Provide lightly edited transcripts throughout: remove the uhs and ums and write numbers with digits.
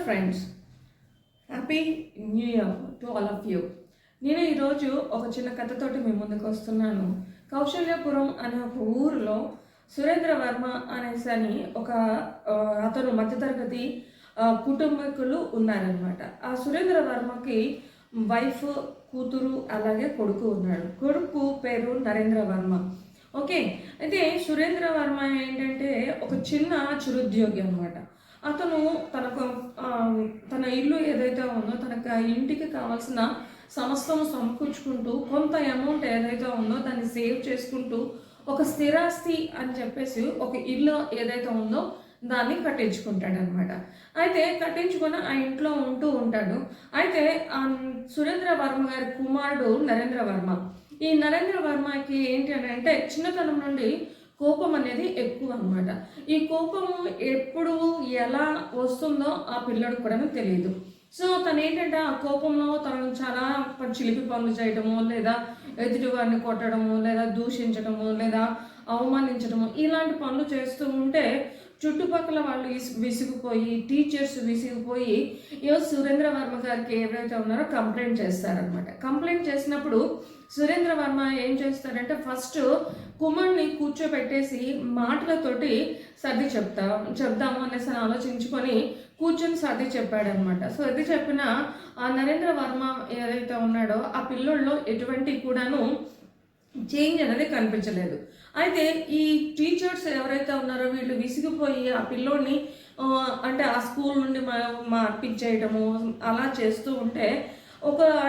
Friends, happy new year to all of you. నేను ఈరోజు ఒక చిన్న కథతోటి మీ ముందుకు వస్తున్నాను. కౌశల్యపురం అనే ఒక ఊరిలో సురేంద్ర వర్మ అనేసి ఒక అతను మధ్యతరగతి కుటుంబీకులు ఉన్నారనమాట. ఆ సురేంద్ర వర్మకి వైఫ్, కూతురు అలాగే కొడుకు ఉన్నాడు. కొడుకు పేరు నరేంద్ర వర్మ. ఓకే, అయితే సురేంద్ర వర్మ ఏంటంటే ఒక చిన్న చిరుద్యోగి అనమాట. అతను తన ఇల్లు ఏదైతే ఉందో తనకు ఇంటికి కావాల్సిన సమస్తం సమకూర్చుకుంటూ కొంత అమౌంట్ ఏదైతే ఉందో దాన్ని సేవ్ చేసుకుంటూ ఒక స్థిరాస్తి అని చెప్పేసి ఒక ఇల్లు ఏదైతే ఉందో దాన్ని కట్టించుకుంటాడనమాట. అయితే కట్టించుకొని ఆ ఇంట్లో ఉంటూ ఉంటాడు. అయితే సురేంద్ర వర్మ గారి కుమారుడు నరేంద్ర వర్మ. ఈ నరేంద్ర వర్మకి ఏంటి అని అంటే చిన్నతనం నుండి కోపం అనేది ఎక్కువ అనమాట. ఈ కోపము ఎప్పుడు ఎలా వస్తుందో ఆ పిల్లడు కూడా తెలియదు. సో తను ఏంటంటే ఆ కోపంలో తను చాలా చిలిపి పనులు చేయడము, లేదా ఎదుటి వారిని కొట్టడము, లేదా దూషించడము, లేదా అవమానించడము, ఇలాంటి పనులు చేస్తూ ఉంటే చుట్టుపక్కల వాళ్ళు విసిగిపోయి, టీచర్స్ విసిగిపోయి సురేంద్ర వర్మ గారికి ఎవరైతే ఉన్నారో కంప్లైంట్ చేస్తారనమాట. కంప్లైంట్ చేసినప్పుడు సురేంద్ర వర్మ ఏం చేస్తాడంటే ఫస్ట్ కుమార్ని కూర్చోబెట్టేసి మాటలతోటి సర్ది చెప్దాము అనేసి ఆలోచించుకొని కూర్చొని సర్ది చెప్పాడనమాట. సో అది చెప్పిన ఆ నరేంద్ర వర్మ ఏదైతే ఉన్నాడో ఆ పిల్లోళ్ళలో ఎటువంటి కూడాను చేంజ్ అనేది కనిపించలేదు. అయితే ఈ టీచర్స్ ఎవరైతే ఉన్నారో వీళ్ళు విసిగిపోయి ఆ పిల్లోడిని అంటే ఆ స్కూల్ నుండి మార్పించేయటము అలా చేస్తూ ఉంటే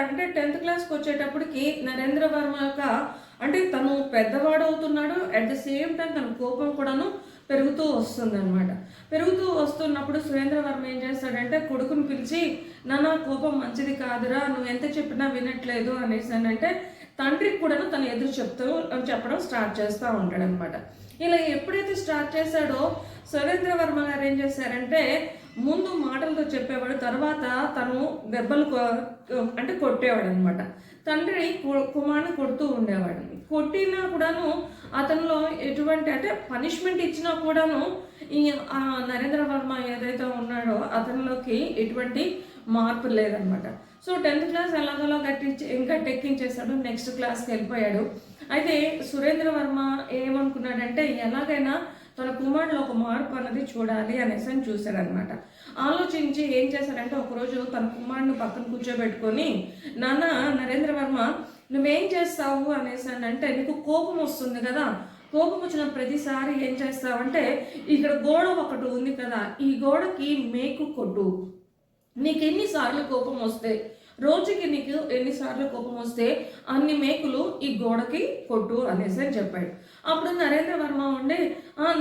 అంటే 10th క్లాస్కి వచ్చేటప్పటికి నరేంద్ర వర్మ యొక్క అంటే తను పెద్దవాడు అవుతున్నాడు, అట్ ద సేమ్ టైం తన కోపం కూడాను పెరుగుతూ వస్తుంది అనమాట. పెరుగుతూ వస్తున్నప్పుడు సురేంద్ర వర్మ ఏం చేస్తాడంటే కొడుకుని పిలిచి, నాన్న కోపం మంచిది కాదురా, నువ్వు ఎంత చెప్పినా వినట్లేదు అనేసి అంటే తండ్రికి కూడాను తను ఎదురు చెప్పడం స్టార్ట్ చేస్తూ ఉంటాడనమాట. ఇలా ఎప్పుడైతే స్టార్ట్ చేశాడో సురేంద్ర వర్మ గారు ఏం చేశారంటే ముందు మాటలతో చెప్పేవాడు, తర్వాత తను దెబ్బలు అంటే కొట్టేవాడు అనమాట. తండ్రి కుమార్ని కొడుతూ ఉండేవాడు. కొట్టినా కూడాను అతనిలో ఎటువంటి అంటే పనిష్మెంట్ ఇచ్చినా కూడాను ఈ నరేంద్ర వర్మ ఏదైతే ఉన్నాడో అతనిలోకి ఎటువంటి మార్పు లేదనమాట. సో 10th క్లాస్ ఎలాగోలా గట్టెక్కించేశాడు, నెక్స్ట్ క్లాస్కి వెళ్ళిపోయాడు. అయితే సురేంద్ర వర్మ ఏమనుకున్నాడంటే ఎలాగైనా తన కుమారులో ఒక మార్పు అన్నది చూడాలి అనేసి చూశాడనమాట. ఆలోచించి ఏం చేశాడంటే ఒకరోజు తన కుమారుని పక్కన కూర్చోబెట్టుకొని, నాన్న నరేంద్ర వర్మ నువ్వేం చేస్తావు అనేసి అంటే నీకు కోపం వస్తుంది కదా, కోపం వచ్చిన ప్రతిసారి ఏం చేస్తావంటే ఇక్కడ గోడ ఒకటి ఉంది కదా, ఈ గోడకి మేకు కొట్టు. నీకు ఎన్నిసార్లు కోపం వస్తే, రోజుకి నీకు ఎన్నిసార్లు కోపం వస్తే అన్ని మేకులు ఈ గోడకి కొట్టు అనేసి చెప్పాడు. అప్పుడు నరేంద్ర వర్మ ఉండి,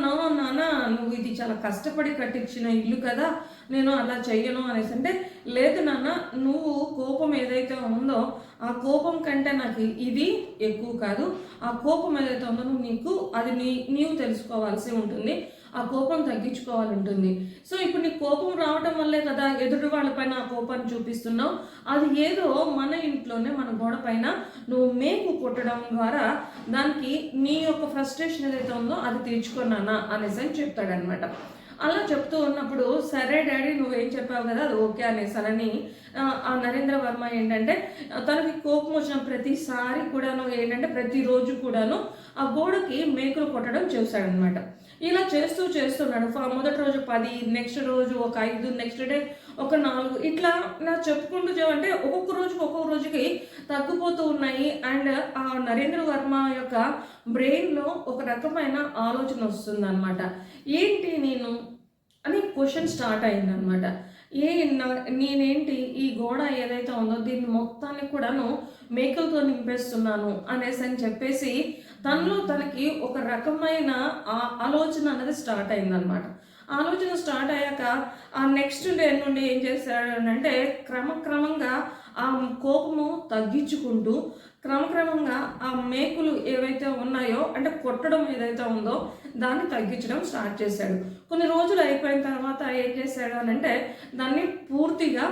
నాన్న నువ్వు ఇది చాలా కష్టపడి కట్టించిన ఇల్లు కదా, నేను అలా చెయ్యను అనేసి అంటే, లేదు నాన్న, నువ్వు కోపం ఏదైతే ఉందో ఆ కోపం కంటే నాకు ఇది ఎక్కువ కాదు, ఆ కోపం ఏదైతే ఉందో నీకు అది నీవు తెలుసుకోవాల్సి ఉంటుంది, ఆ కోపం తగ్గించుకోవాలి ఉంటుంది. సో ఇప్పుడు నీ కోపం రావడం వల్లే కదా ఎదుటి వాళ్ళపైన ఆ కోపాన్ని చూపిస్తున్నావు, అది ఏదో మన ఇంట్లోనే మన గోడ పైన నువ్వు మేకు కొట్టడం ద్వారా దానికి నీ యొక్క ఫ్రస్ట్రేషన్ ఏదైతే ఉందో అది తీర్చుకున్నానా అనేసి అని చెప్తాడనమాట. అలా చెప్తూ ఉన్నప్పుడు సరే డాడీ నువ్వేం చెప్పావు కదా అది ఓకే అనేసానని ఆ నరేంద్ర వర్మ ఏంటంటే తనకి కోపం వచ్చిన ప్రతిసారి కూడాను ఏంటంటే ప్రతిరోజు కూడాను ఆ గోడకి మేకులు కొట్టడం చూశాడనమాట. ఇలా చేస్తున్నాడు. మొదటి రోజు 10, నెక్స్ట్ రోజు ఒక 5, నెక్స్ట్ డే ఒక 4, ఇట్లా నా చెప్పుకుంటూ అంటే ఒక్కొక్క రోజుకి తగ్గిపోతూ ఉన్నాయి. అండ్ ఆ నరేంద్ర వర్మ యొక్క బ్రెయిన్లో ఒక రకమైన ఆలోచన వస్తుంది అనమాట. ఏంటి నేను అని క్వశ్చన్ స్టార్ట్ అయిందనమాట. నేనేంటి ఈ గోడ ఏదైతే ఉందో దీన్ని మొత్తాన్ని కూడాను మేకలతో నింపేస్తున్నాను అనేసి అని చెప్పేసి తనలో తనకి ఒక రకమైన ఆలోచన అనేది స్టార్ట్ అయిందనమాట. ఆలోచన స్టార్ట్ అయ్యాక ఆ నెక్స్ట్ డే నుండి ఏం చేశాడు అంటే క్రమక్రమంగా ఆ కోపము తగ్గించుకుంటూ క్రమక్రమంగా ఆ మేకులు ఏవైతే ఉన్నాయో అంటే కొట్టడం ఏదైతే ఉందో దాన్ని తగ్గించడం స్టార్ట్ చేశాడు. కొన్ని రోజులు అయిపోయిన తర్వాత ఏం చేశాడు అని అంటే దాన్ని పూర్తిగా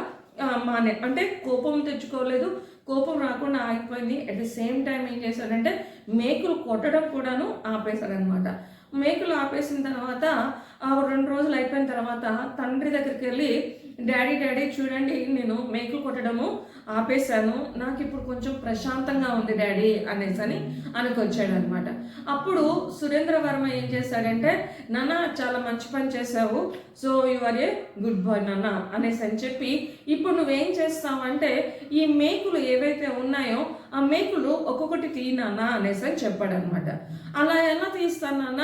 అంటే కోపం తెచ్చుకోలేదు, కోపం రాకుండా ఆగిపోయింది. అట్ ది సేమ్ టైం ఏం చేశాడంటే మేకులు కొట్టడం కూడాను ఆపేశాడనమాట. మేకులు ఆపేసిన తర్వాత 2 రోజులు అయిపోయిన తర్వాత తండ్రి దగ్గరికి వెళ్ళి డాడీ డాడీ చూడండి, నేను మేకులు కొట్టడము ఆపేశాను, నాకు ఇప్పుడు కొంచెం ప్రశాంతంగా ఉంది డాడీ అనేసి అని అనుకొచ్చాడు అనమాట. అప్పుడు సురేంద్ర వర్మ ఏం చేశాడంటే, నాన్న చాలా మంచి పని చేశావు, so you are a good boy నాన్న అనేసి అని చెప్పి, ఇప్పుడు నువ్వేం చేస్తావంటే ఈ మేకులు ఏవైతే ఉన్నాయో ఆ మేకులు ఒక్కొక్కటి తీనానా అనేసి అని చెప్పాడు అనమాట. అలా ఎలా తీస్తాను నాన్న,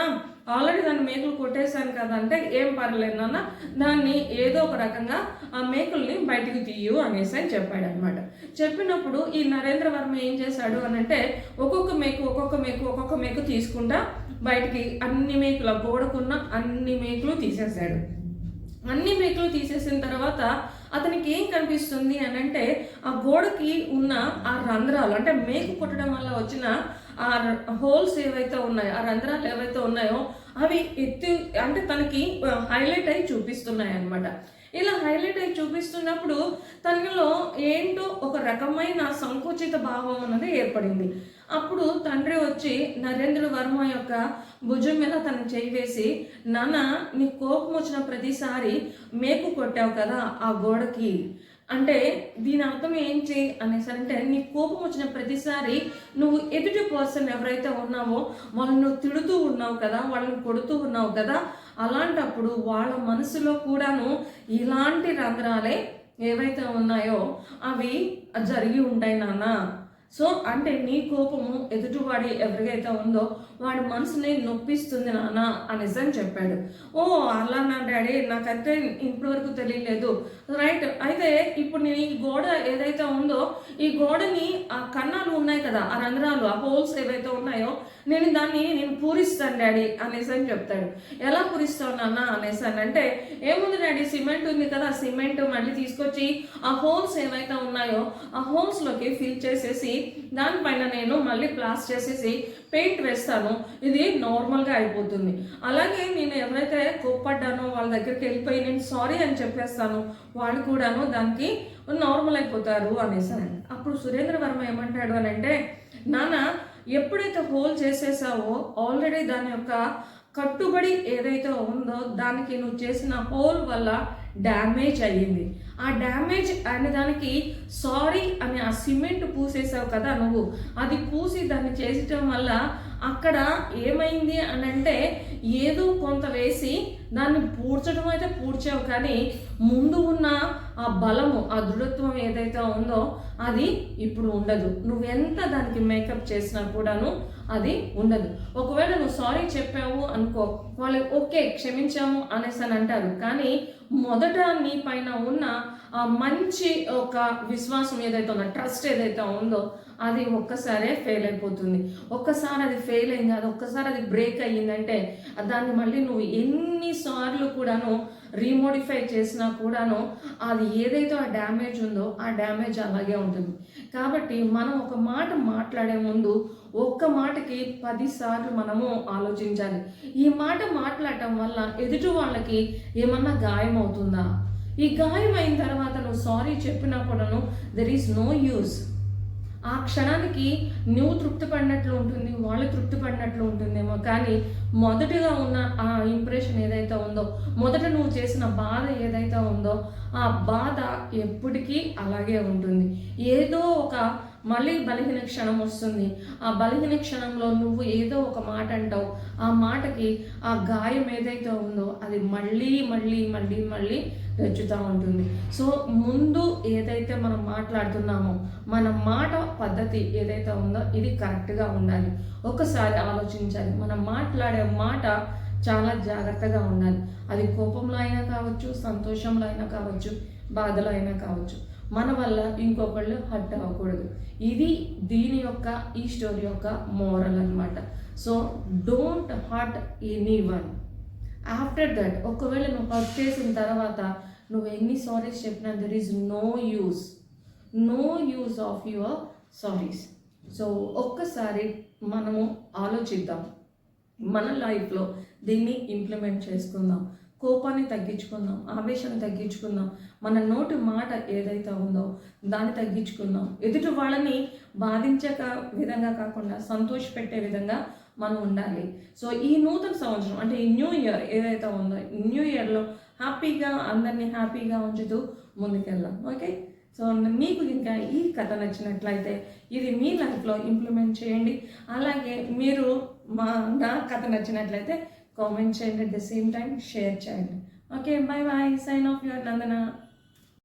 ఆల్రెడీ దాన్ని మేకులు కొట్టేశాను కదా అంటే, ఏం పర్లేదు నాన్న, దాన్ని ఏదో ఒక రకంగా ఆ మేకుల్ని బయటికి తీయు అనేసి అని చెప్పాడు అనమాట. చెప్పినప్పుడు ఈ నరేంద్ర వర్మ ఏం చేశాడు అని అంటే, ఒక్కొక్క మేకు తీసుకుంటా బయటికి అన్ని మేకులు, ఆ గోడకున్న అన్ని మేకులు తీసేశాడు. అన్ని మేకులు తీసేసిన తర్వాత అతనికి ఏం కనిపిస్తుంది అని అంటే, ఆ గోడకి ఉన్న ఆ రంధ్రాలు, అంటే మేకు కొట్టడం వల్ల వచ్చిన ఆ హోల్స్ ఏవైతే ఉన్నాయో, ఆ రంధ్రాలు ఏవైతే ఉన్నాయో అవి అంటే తనకి హైలైట్ అయి చూపిస్తున్నాయి అన్నమాట. ఇలా హైలైట్ అయి చూపిస్తున్నప్పుడు తనలో ఏంటో ఒక రకమైన సంకుచిత భావం అన్నది ఏర్పడింది. అప్పుడు తండ్రి వచ్చి నరేంద్ర వర్మ యొక్క భుజం మీద తను చేయి వేసి, నాన్న నీ కోపం వచ్చిన ప్రతిసారి మేకు కొట్టావు కదా ఆ గోడకి, అంటే దీని అర్థం ఏంటి అనేసి అంటే, నీ కోపం వచ్చిన ప్రతిసారి నువ్వు ఎదుటి పర్సన్ ఎవరైతే ఉన్నావో వాళ్ళని నువ్వు తిడుతూ ఉన్నావు కదా, వాళ్ళని కొడుతూ ఉన్నావు కదా, అలాంటప్పుడు వాళ్ళ మనసులో కూడాను ఇలాంటి రంధ్రాలే ఏవైతే ఉన్నాయో అవి జరిగి ఉంటాయి నాన్న. సో అంటే నీ కోపము ఎదుటివాడి ఎవరికైతే ఉందో వాడి మనసుని నొప్పిస్తుంది నాన్న అనేసి అని చెప్పాడు. ఓ అలా నా డాడీ, నాకైతే ఇప్పటి వరకు తెలియలేదు, రైట్. అయితే ఇప్పుడు నేను ఈ గోడ ఏదైతే ఉందో ఈ గోడని ఆ కన్నాలు ఉన్నాయి కదా, ఆ రంధ్రాలు, ఆ హోల్స్ ఏవైతే ఉన్నాయో నేను పూరిస్తాను డాడీ అనేసి అని చెప్తాడు. ఎలా పూరిస్తావు నాన్న అనేసి అని అంటే, ఏముంది డాడీ, సిమెంట్ ఉంది కదా, సిమెంట్ మళ్ళీ తీసుకొచ్చి ఆ హోల్స్ ఏవైతే ఉన్నాయో ఆ హోల్స్లోకి ఫిల్ చేసేసి దానిపైన నేను మళ్ళీ ప్లాస్ చేసేసి పెయింట్ వేస్తాను, ఇది నార్మల్గా అయిపోతుంది. అలాగే నేను ఎవరైతే కోప్పడ్డానో వాళ్ళ దగ్గరికి వెళ్ళిపోయి నేను సారీ అని చెప్పేస్తాను, వాళ్ళు కూడాను దానికి నార్మల్ అయిపోతారు అనేసి. అప్పుడు సురేంద్ర వర్మ ఏమంటాడు అని అంటే, నాన్న ఎప్పుడైతే హోల్ చేసేసావో ఆల్రెడీ దాని యొక్క కట్టుబడి ఏదైతే ఉందో దానికి నువ్వు చేసిన హోల్ వల్ల డ్యామేజ్ అయ్యింది. ఆ డ్యామేజ్ అనే దానికి సారీ అని ఆ సిమెంట్ పూసేసావు కదా నువ్వు, అది పూసి దాన్ని చేసటం వల్ల అక్కడ ఏమైంది అని అంటే, ఏదో కొంత వేసి దాన్ని పూడ్చడం అయితే పూడ్చావు, కానీ ముందు ఉన్న ఆ బలము, ఆ దృఢత్వం ఏదైతే ఉందో అది ఇప్పుడు ఉండదు. నువ్వెంత దానికి మేకప్ చేసినా కూడాను అది ఉండదు. ఒకవేళ నువ్వు సారీ చెప్పావు అనుకో, వాళ్ళు ఓకే క్షమించాము అనేసి అని అంటారు, కానీ మొదట నీ పైన ఉన్న ఆ మంచి ఒక విశ్వాసం ఏదైతే ఉందో, ట్రస్ట్ ఏదైతే ఉందో అది ఒక్కసారే ఫెయిల్ అయిపోతుంది. ఒక్కసారి అది ఫెయిల్ అయింది, అది ఒక్కసారి అది బ్రేక్ అయ్యిందంటే దాన్ని మళ్ళీ నువ్వు ఎన్నిసార్లు కూడాను రీమోడిఫై చేసినా కూడాను అది ఏదైతే ఆ డ్యామేజ్ ఉందో ఆ డ్యామేజ్ అలాగే ఉంటుంది. కాబట్టి మనం ఒక మాట మాట్లాడే ముందు ఒక్క మాటకి 10 సార్లు మనము ఆలోచించాలి. ఈ మాట మాట్లాడటం వల్ల ఎదుటి వాళ్ళకి ఏమన్నా గాయం అవుతుందా? ఈ గాయం అయిన తర్వాత నువ్వు సారీ చెప్పినా కూడాను దెర్ ఈస్ నో యూస్. ఆ క్షణానికి నువ్వు తృప్తి పడినట్లు ఉంటుంది, వాళ్ళు తృప్తి పడినట్లు ఉంటుందేమో, కానీ మొదటిగా ఉన్న ఆ ఇంప్రెషన్ ఏదైతే ఉందో, మొదట నువ్వు చేసిన బాధ ఏదైతే ఉందో ఆ బాధ ఎప్పటికీ అలాగే ఉంటుంది. ఏదో ఒక మళ్ళీ బలహీన క్షణం వస్తుంది. ఆ బలహీన క్షణంలో నువ్వు ఏదో ఒక మాట అంటావు, ఆ మాటకి ఆ గాయం ఏదైతే ఉందో అది మళ్ళీ మళ్ళీ మళ్ళీ మళ్ళీ తెచ్చుతూ ఉంటుంది. సో ముందు ఏదైతే మనం మాట్లాడుతున్నామో మన మాట పద్ధతి ఏదైతే ఉందో ఇది కరెక్ట్గా ఉండాలి. ఒకసారి ఆలోచించాలి. మనం మాట్లాడే మాట చాలా జాగ్రత్తగా ఉండాలి. అది కోపంలో అయినా కావచ్చు, సంతోషంలో అయినా కావచ్చు, బాధలో అయినా కావచ్చు. మన వల్ల ఇంకొకళ్ళు హర్ట్ అవ్వకూడదు. ఇది దీని యొక్క ఈ స్టోరీ యొక్క మోరల్ అనమాట. So don't hurt anyone. After that ఒకవేళ నువ్వు హర్ట్ చేసిన తర్వాత నువ్వు ఎన్ని సారీస్ చెప్పినా there is no use of your sorries. So ఒక్కసారి మనము ఆలోచిద్దాం, మన లైఫ్లో దీన్ని ఇంప్లిమెంట్ చేసుకుందాం. కోపాన్ని తగ్గించుకుందాం, ఆవేశాన్ని తగ్గించుకుందాం, మన నోటి మాట ఏదైతే ఉందో దాన్ని తగ్గించుకుందాం. ఎదుటి వాళ్ళని బాధించే విధంగా కాకుండా సంతోషపెట్టే విధంగా మనం ఉండాలి. సో ఈ నూతన సంవత్సరం అంటే ఈ న్యూ ఇయర్ ఏదైతే ఉందో, ఈ న్యూ ఇయర్లో హ్యాపీగా అందరినీ హ్యాపీగా ఉంచుతూ ముందుకెళ్దాం. ఓకే, సో మీకు ఇంకా ఈ కథ నచ్చినట్లయితే ఇది మీ లైఫ్లో ఇంప్లిమెంట్ చేయండి. అలాగే మీరు నా కథ నచ్చినట్లయితే కామెంట్ చేయండి, at the same time share చేయండి. Okay, bye bye, sign off your Nandana.